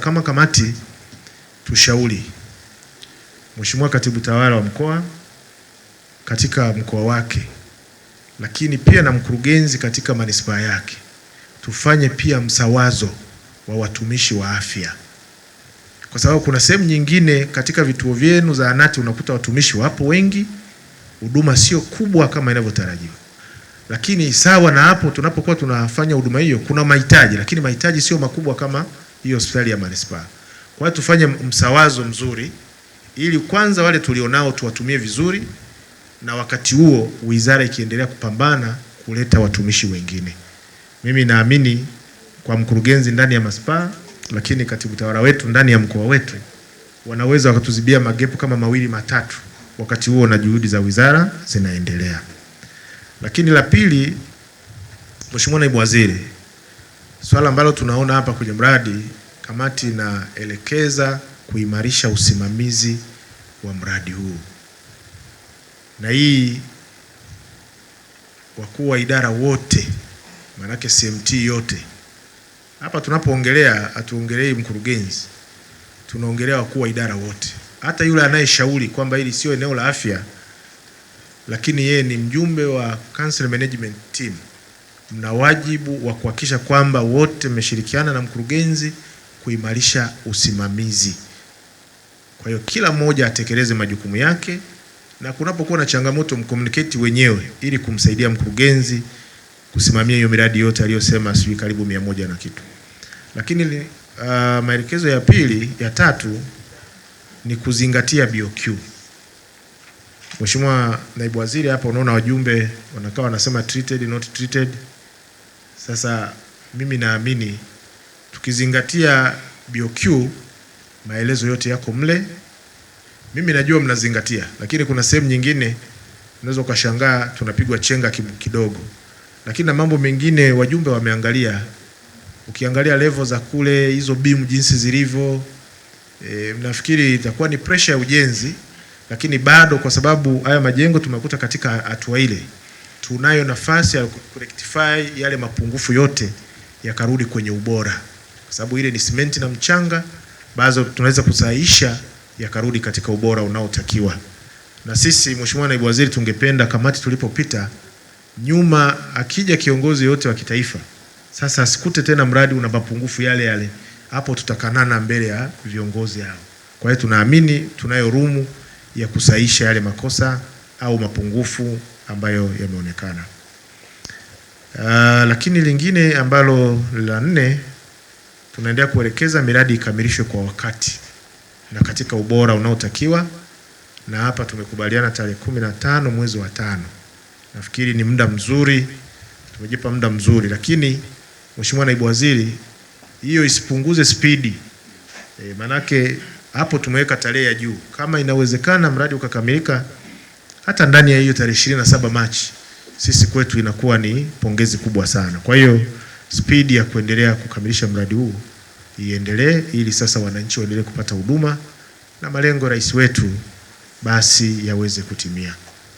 kama kamati tushauri Mheshimiwa Katibu Tawala wa mkoa katika mkoa wake, lakini pia na mkurugenzi katika manispaa yake, tufanye pia msawazo wa watumishi wa afya, kwa sababu kuna sehemu nyingine katika vituo vyenu zahanati unakuta watumishi wapo wengi, huduma sio kubwa kama inavyotarajiwa. Lakini sawa na hapo, tunapokuwa tunafanya huduma hiyo kuna mahitaji, lakini mahitaji sio makubwa kama hiyo hospitali ya manispaa. Kwa hiyo tufanye msawazo mzuri ili kwanza wale tulionao tuwatumie vizuri, na wakati huo wizara ikiendelea kupambana kuleta watumishi wengine. Mimi naamini kwa mkurugenzi ndani ya manispaa, lakini katibu tawala wetu ndani ya mkoa wetu wanaweza wakatuzibia magepu kama 2 matatu, wakati huo na juhudi za wizara zinaendelea. Lakini la pili, Mheshimiwa Naibu Waziri, swala ambalo tunaona hapa kwenye mradi, kamati inaelekeza kuimarisha usimamizi wa mradi huu. Na hii wakuu wa idara wote, manake CMT yote. Hapa tunapoongelea hatuongelei mkurugenzi, tunaongelea wakuu wa idara wote. Hata yule anayeshauri kwamba hili sio eneo la afya, lakini yeye ni mjumbe wa Council Management Team, mna wajibu wa kuhakikisha kwamba wote mmeshirikiana na mkurugenzi kuimarisha usimamizi. Kwa hiyo kila mmoja atekeleze majukumu yake, na kunapokuwa na changamoto mcommunicate wenyewe ili kumsaidia mkurugenzi kusimamia hiyo miradi yote aliyosema, sio karibu 100 na kitu. Lakini maelekezo ya tatu ni kuzingatia BOQ. Mheshimiwa Naibu Waziri, hapa unaona wajumbe wanakaa wanasema treated not treated. Sasa mimi naamini tukizingatia BOQ, maelezo yote yako mle. Mimi najua mnazingatia, lakini kuna sehemu nyingine unaweza ukashangaa tunapigwa chenga kidogo. Lakini na mambo mengine wajumbe wameangalia. Ukiangalia level za kule, hizo beam jinsi zilivyo, nafikiri itakuwa ni pressure ya ujenzi, lakini bado kwa sababu haya majengo tumekuta katika hatua ile, tunayo nafasi ya kurectify yale mapungufu yote yakarudi kwenye ubora. Kwa sababu ile ni simenti na mchanga, bazo tunaweza kusahihisha yakarudi katika ubora unaotakiwa. Na sisi Mheshimiwa Naibu Waziri, tungependa kamati tulipopita nyuma, akija kiongozi yote wa kitaifa, sasa asikute tena mradi una mapungufu yale. Hapo tutakanana mbele ya viongozi hao. Kwa hiyo tunaamini tunayo rumu ya kusahihisha yale makosa au mapungufu ambayo yameonekana. Lakini lingine ambalo la 4, tunaendelea kuelekeza miradi ikamilishwe kwa wakati na katika ubora unaotakiwa, na hapa tumekubaliana tarehe 15 mwezi wa 5. Nafikiri ni muda mzuri, tumejipa muda mzuri, lakini Mheshimiwa Naibu Waziri, hiyo isipunguze spidi. Manake hapo tumeweka tarehe ya juu. Kama inawezekana mradi ukakamilika hata ndani ya hiyo tarehe 27 Machi, sisi kwetu inakuwa ni pongezi kubwa sana. Kwa hiyo spidi ya kuendelea kukamilisha mradi huu iendelee, ili sasa wananchi waendelee kupata huduma na malengo rais wetu basi yaweze kutimia.